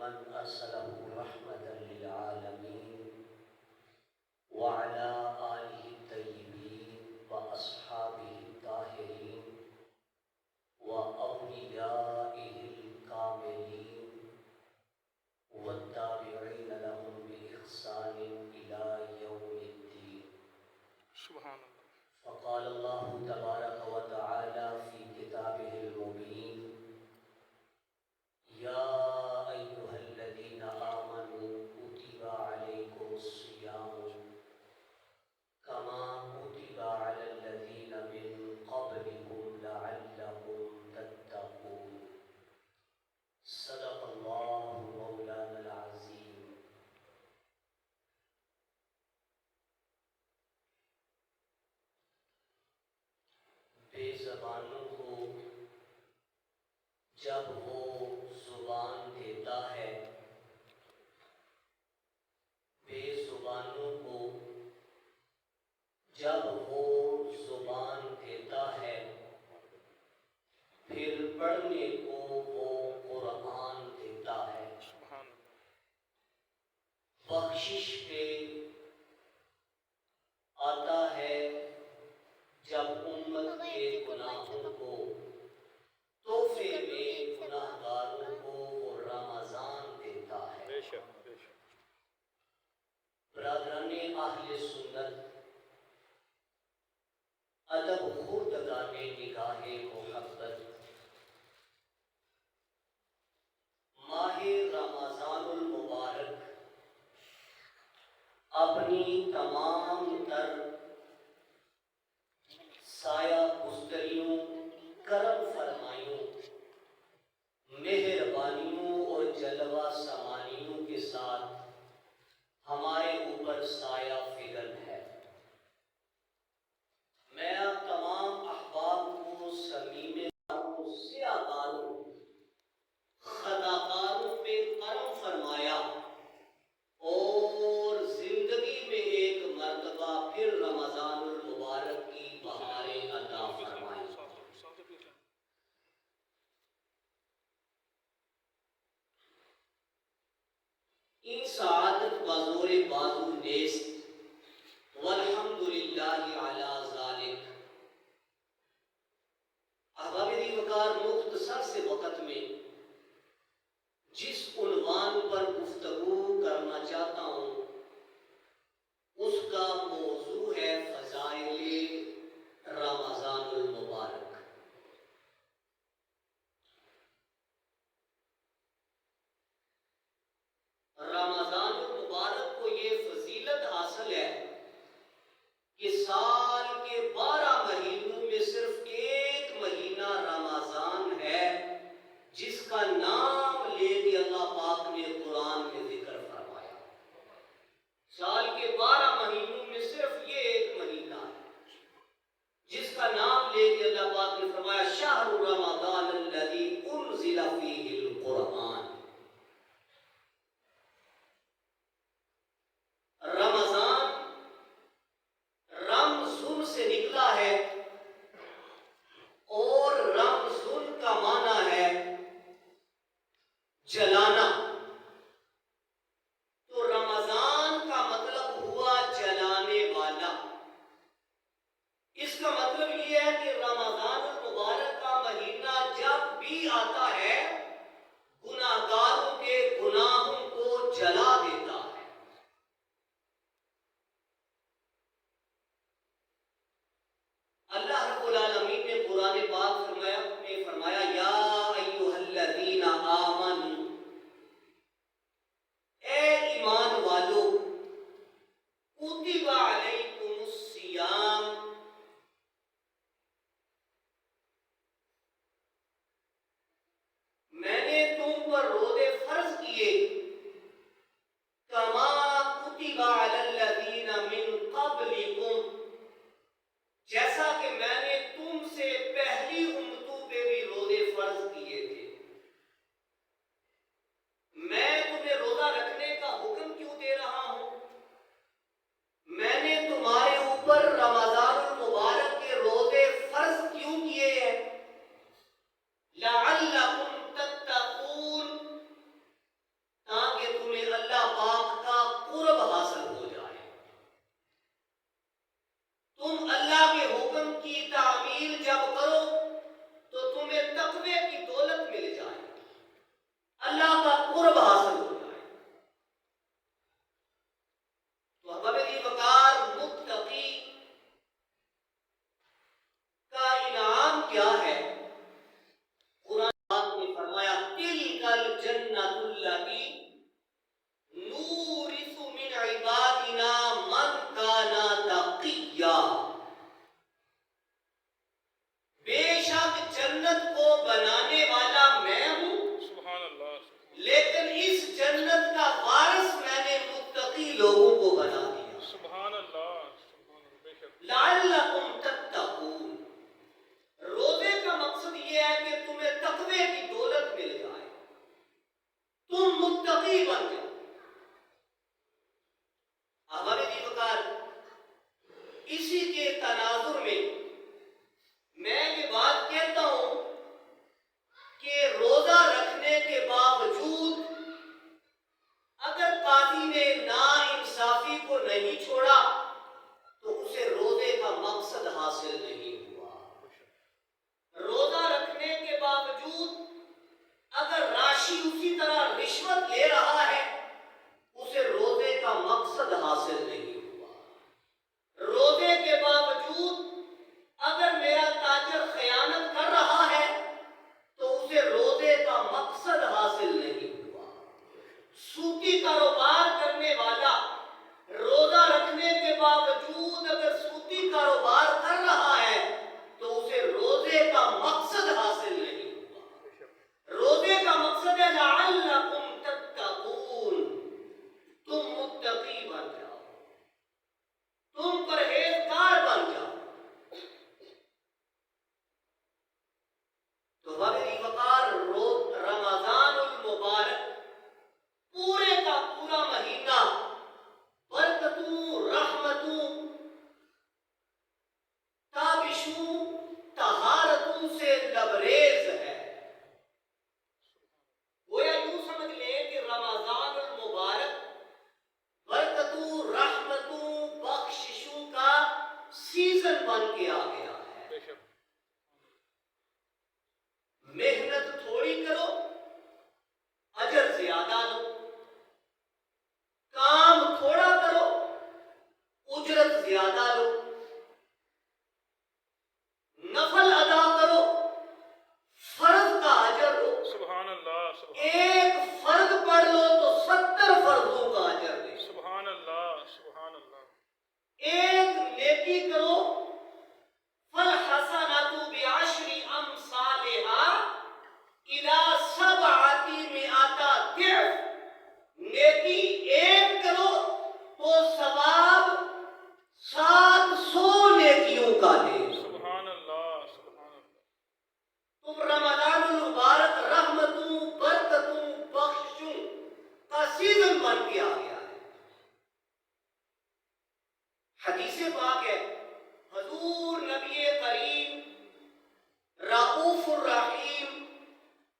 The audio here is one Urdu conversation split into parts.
من أرسله رحمة للعالمين وعلى آله الطيبين وأصحابه الطاهرين وأوليائه الكاملين والتابعين لهم بإحسان إلى يوم الدين. سبحان الله. فقال الله تبارك وتعالى في كتابه المبين: يا أيها الذين آمنوا كتب عليكم الصيام كما كتب على الذين من قبلكم لعلكم تتقون. صدق الله مولانا العظيم. بے زبانوں کو جب وہ زبان دیتا ہے، بے زبانوں کو جب وہ زبان دیتا ہے، پھر پڑھنے کو وہ قرآن دیتا ہے. بخشش پہ آتا ہے جب امت کے گناہوں کو، تحفے میں گناہ گاروں کو وہ رمضان دیتا ہے. برادران اہل سنت، ادب خوردگان نگاہ محبت، ماہ رمضان المبارک اپنی تمام تر سایہ گستریوں، کرم فرمائیوں، مہربانیوں اور جلوہ سمانیوں کے ساتھ ہمارے اوپر سایہ فگن ہے. میں آپ تمام احباب کو، سمیم داروں، سیاہ داروں، خطاکاروں پہ کرم فرمایا اور زندگی میں ایک مرتبہ پھر رمضان المبارک کی بہاریں عطا فرمائی. این سعادت بزور بازو نیست والحمدللہ علی ذالک. احباب دی وقار، مختصر سے وقت میں جس عنوان پر گفتگو کرنا چاہتا ہوں اس کا موضوع ہے فضائل رمضان المبارک. رمضان المبارک کو یہ فضیلت حاصل ہے کہ سال کے 12 مہینوں میں صرف ایک مہینہ رمضان ہے جس کا نام لے کے اللہ پاک نے قرآن میں ذکر فرمایا. سال کے 12 مہینوں میں صرف یہ ایک مہینہ ہے جس کا نام لے کے اللہ پاک نے فرمایا شہر رمضان الذی انزل فیہ القرآن. رمضان رمضان سے نکلا ہے اور رمضان کا معنی ہے جلانا. تو رمضان کا مطلب ہوا جلانے والا. اس کا مطلب یہ ہے کہ رمضان المبارک کا مہینہ جب بھی آتا ہے گناہگاروں کے گناہوں کو جلا دیتا ہے. اللہ رب العالمین نے قرآن پاک میں فرمایا یا ایھا الذین آمنوا، اے ایمان والو، کتب علیکم الصیام، میں نے تم پر روزے فرض کیے، کما کتب علی الذین من قبلکم، جیسا کہ میں نے تم سے پہلی امتوں پہ بھی روزے فرض کیے تھے. میں تمہیں روزہ رکھنے کا حکم کیوں دے رہا ہوں؟ میں نے تمہارے اوپر رمضان المبارک کے روزے فرض کیوں کیے ہیں؟ لعلکم تتقون، بنانے والا میں ہوں، سبحان اللہ لیکن اس جنت کا وارث میں نے متقی لوگوں کو بنا دیا، سبحان اللہ بے شک لعلکم تتقون۔ روزے کا مقصد یہ ہے کہ تمہیں تقوی کی دولت مل جائے، تم متقی بن جاؤ۔ اب ہمیں بھی بکار اسی کے تناظر میں یہ بات کہتا ہوں کہ روزہ رکھنے کے باوجود اگر قاضی نے ناانصافی کو نہیں چھوڑا تو اسے روزے کا مقصد حاصل نہیں ہوا۔ روزہ رکھنے کے باوجود اگر راشی اسی طرح رشوت لے رہا ہے اسے روزے کا مقصد حاصل نہیں ہوا۔ روزے کے باوجود اگر میرا تاجر خیانت کر رہا ہے تو اسے روزے کا مقصد حاصل نہیں ہوا۔ سوتی کاروبار کرنے والا روزہ رکھنے کے باوجود اگر سوتی کاروبار کر رہا ہے تو اسے روزے کا مقصد حاصل نہیں ہوا۔ روزے کا مقصد ہے لعلکم تتقون، تم متقی بن جاؤ، تم پرہیزگار بن جاؤ۔ تو میری وقار رمضان المبارک پورے کا پورا مہینہ برکتوں، رحمتوں، تابشوں، طہارتوں سے لبریز ہے۔ گویا یوں سمجھ لیں کہ رمضان المبارک برکتوں، رحمتوں، بخششوں کا سیزن بن کے آ گیا ہے۔ بے شک محنت تھوڑی کرو، اجر زیادہ لو، کام تھوڑا کرو، اجرت زیادہ لو، نفل ادا کرو، فرض کا اجر لو، سبحان اللہ ایک فرض پڑھ لو تو 70 فرضوں کا اجر لے، سبحان اللہ سبحان اللہ ایک نیکی کرو، فالحسنۃ بعشر امثالها الی 700 ضعف، نیکی ایک کرو تو ثواب 700 نیکیوں کا دے۔ سبحان اللہ سبحان اللہ تم رمضان المبارک رحمتوں، برکتوں، بخششوں کا سیزن بن کے آ گیا ہے۔ حدیث پاک ہے، حضور نبی کریم رؤوف الرحیم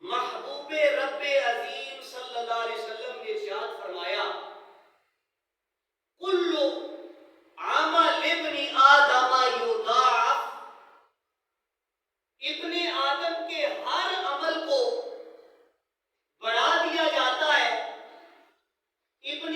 محبوب رب عظیم صلی اللہ علیہ وسلم نے ارشاد فرمایا، کل عمل ابن آدم یضاعف، ابن آدم کے ہر عمل کو بڑھا دیا جاتا ہے۔ ابن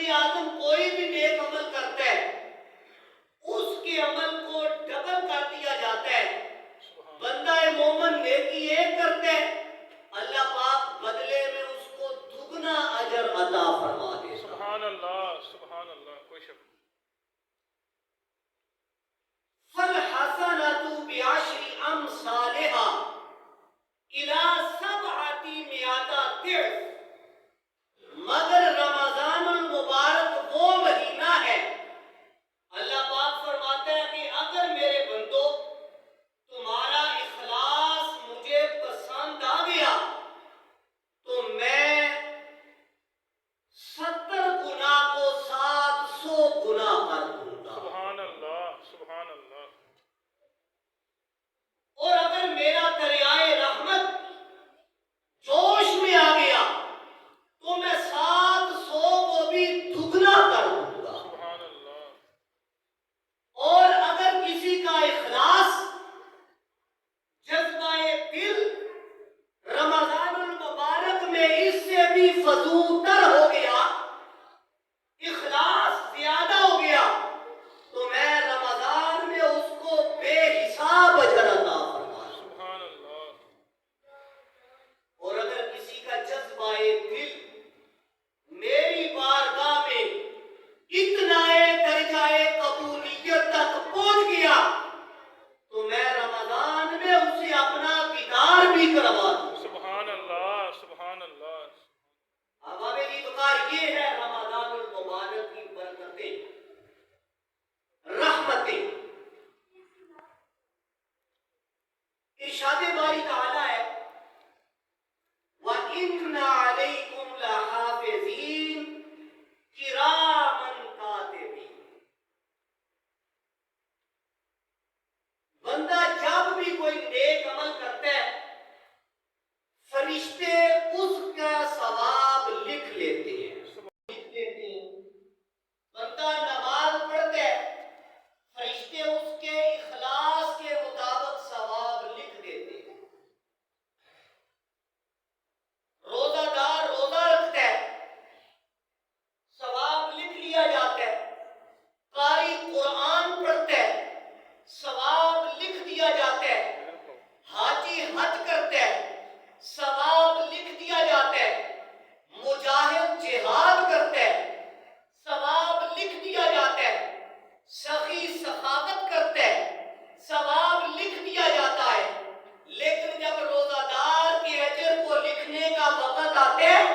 بتاتے ہیں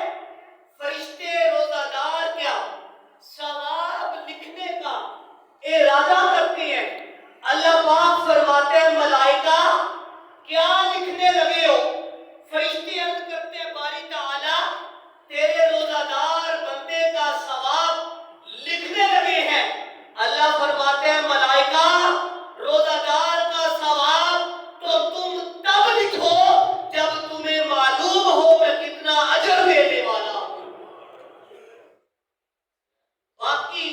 فرشتے روزہ دار کیا ثواب لکھنے کا ارادہ کرتے ہیں. اللہ پاک فرماتے ہیں ملائکہ کیا لکھنے لگے ہو؟ فرشتے عرض کرتے ہیں باری تعالیٰ تیرے روزہ دار بندے کا ثواب لکھنے لگے ہیں. اللہ فرماتے ہیں ملائکہ روزہ دار کا ثواب تو تم تب لکھو جب تمہیں معلوم ہو میں کتنا اجر دینے والا ہوں. باقی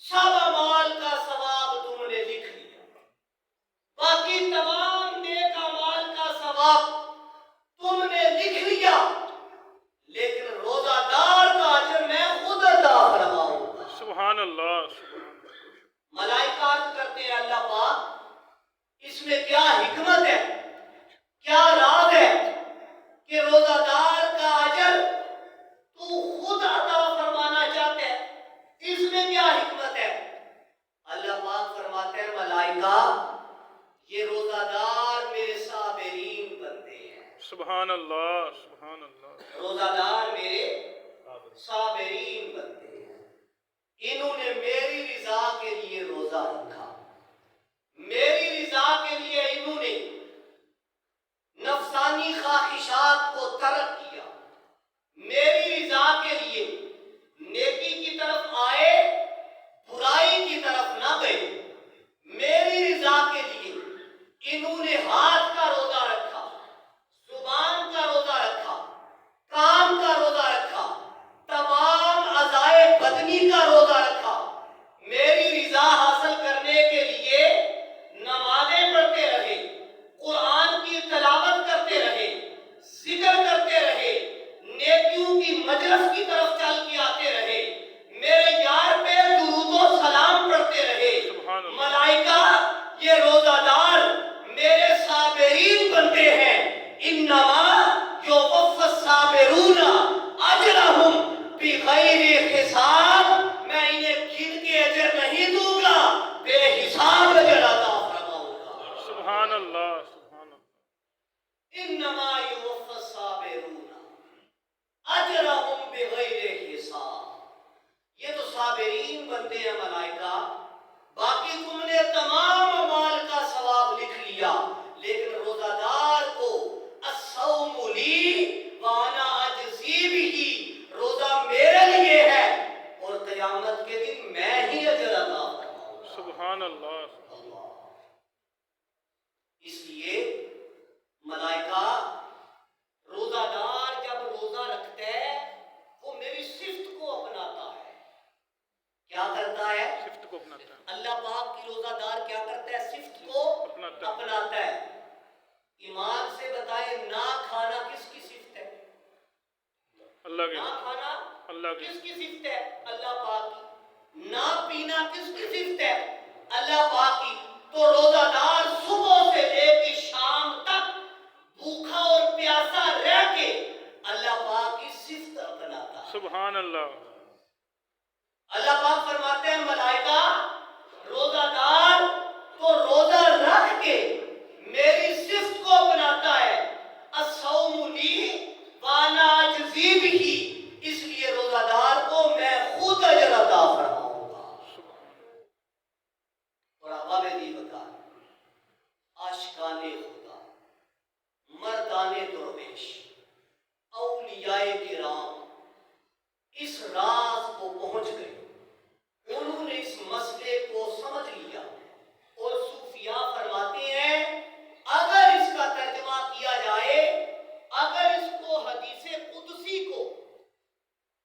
سب اعمال کا ثواب تم نے لکھ لیا، باقی تمام نیک اعمال کا ثواب تم نے لکھ لیا، لیکن روزہ دار کا اجر میں خود عطا فرماؤں گا. سبحان اللہ. ملائکہ عرض کرتے ہیں اللہ پاک اس میں کیا حکمت ہے، کیا راز ہے کہ روزہ دار کا اجر تو خود عطا فرمانا چاہتے ہیں، اس میں کیا حکمت ہے؟ اللہ پاک فرماتے ہیں ملائکہ یہ روزہ دار میرے صابرین بندے ہیں. سبحان اللہ. سبحان اللہ. روزہ دار میرے صابرین بندے ہیں، انہوں نے میری رضا کے لیے روزہ رکھا، میری رضا کے لیے انہوں نے نفسانی خواہشات کو ترک کیا، میری رضا کے لیے نیکی کی طرف آئے برائی کی طرف نہ گئے. میری رضا کے لیے انہوں نے ہاتھ کا روزہ رکھا، زبان کا روزہ رکھا، کان کا روزہ رکھا، تمام اعضائے بدنی کا روزہ رکھا. میری رضا حاصل کرنے کے لیے نمازیں پڑھتے رہے، قرآن کی تلاوت کرتے رہے، ذکر کرتے رہے، نیکیوں کی مجلس کی طرف چل کے آتے رہے، میرے یار پہ درود و سلام پڑھتے رہے. ملائکہ یہ روزہ دار میرے صابرین بندے ہیں. انما یوفى الصابرون اجرهم بغیر حساب، میں انہیں گن کے اجر نہیں دوں گا، بے حساب اجر عطا فرماؤں گا. سبحان اللہ. سبحان اللہ. انما یوفى الصابرون اجرهم بغیر حساب. یہ تو صابرین بندے ہیں ملائکہ، باقی تم نے تمام اعمال کا ثواب لکھ لیا، لیکن روزہ دار کو الصوم لی وانا اجزی بہ، روزہ میرے لیے ہے اور قیامت کے دن میں ہی اجر عطا فرماؤں گا. سبحان اللہ. اس لیے ملائکہ روزہ دار جب روزہ رکھتا ہے وہ میری صفت کو اپناتا ہے. کیا کرتا ہے؟ صفت کو اپناتا ہے. اللہ پاک کی روزہ دار کیا کرتا ہے؟ صفت کو اپناتا ہے. ایمان سے بتائے نہ کھانا کس کی صفت ہے؟ اللہ کی. نہ کھانا اللہ کی. کس کی صفت ہے؟ اللہ پاک کی. نہ پینا کس کی صفت ہے؟ اللہ پاک کی. تو روزہ دار صبح سے لے کے شام تک بھوکا اور پیاسا رہ کے اللہ پاک کی صفت اپناتا ہے. سبحان اللہ. اللہ پاک فرماتے ہیں ملائکہ روزہ دار تو روزہ رکھ کے میری صفت کو اپناتا ہے. الصوم لی وانا اجزی بہ، اس لیے روزہ دار کو میں خود اجر عطا فرماؤں گا. اور احباب دیوکار، عاشقان خدا، مردان درویش، اولیاء کرام اس راز کو پہنچ گئے. انہوں نے اس مسئلے کو سمجھ لیا اور صوفیاء فرماتے ہیں اگر اس کا ترجمہ کیا جائے، اگر اس کو حدیث قدسی کو،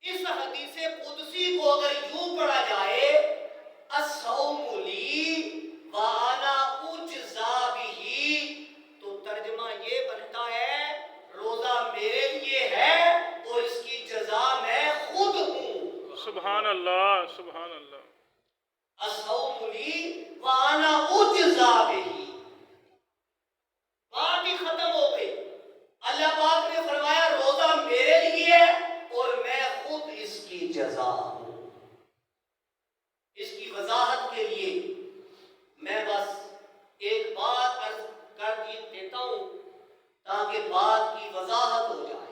اس حدیث قدسی کو اگر یوں پڑھا جائے الصوم لی وانا اجزا بہ، تو ترجمہ یہ بنتا ہے روزہ میرے لیے ہے اور اس کی جزا میں خود ہوں. سبحان اللہ. سبحان اللہ. الصوم لی وانا اجزا بہ، بات ہی ختم ہو گئی. اللہ پاک نے فرمایا روزہ میرے لیے ہے اور میں خود اس کی جزا ہوں. اس کی وضاحت کے لیے میں بس ایک بات عرض کر دیتا ہوں تاکہ بات کی وضاحت ہو جائے.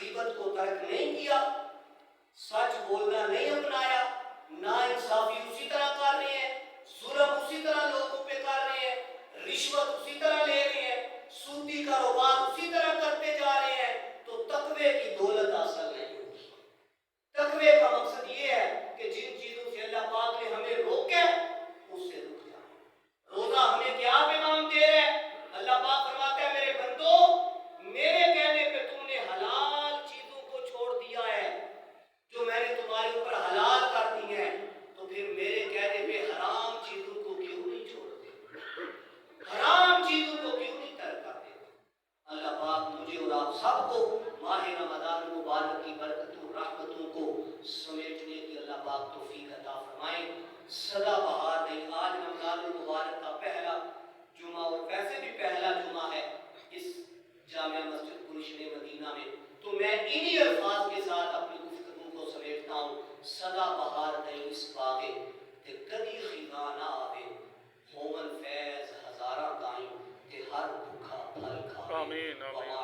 غیبت کو ترک نہیں کیا، سچ بولنا نہیں اپنایا، نا انصافی اسی طرح کر رہے ہیں، ظلم اسی طرح لوگوں پہ کر رہے ہیں، رشوت اسی طرح لے رہے ہیں، سودی کاروبار اسی طرح کرتے جا رہے ہیں، تو تقوی کی دولت حاصل نہیں ہوگی۔ تقوی کا مقصد یہ ہے کہ جن چیزوں سے اللہ پاک نے ہمیں روکا ہے اس سے رک جائیں۔ روزہ ہمیں کیا پیغام دے رہا ہے؟ اللہ پاک فرماتا ہے میرے بندو، میرے کہنے پہ تم نے حلال چیزوں کو چھوڑ دیا ہے جو میں نے تمہارے اوپر حلال کر دی ہیں، تو پھر میرے کہنے پہ حرام چیزوں کو کیوں نہیں چھوڑتے؟ حرام چیزوں کو کیوں نہیں ترک کرتے؟ اللہ پاک مجھے اور آپ سب کو ماہ رمضان مبارک کی برکتوں رحمتوں کو سمیٹنے کی اللہ پاک توفیق عطا فرمائے۔ سدا بہار نہیں، آج رمضان المبارک کا پہلا جمعہ اور ویسے بھی پہلا جمعہ ہے اس جامعہ مسجد گلشن مدینہ میں، تو میں انہی الفاظ کے ساتھ اپنی گفتگو کو سمیٹتا ہوں۔ سدا بہار نہیں اس باغے تے کدی خزاں نہ آوے، ہومن فیض ہزاراں تائیں تے ہر بھوکا پھل کھاوے۔ آمین آمین۔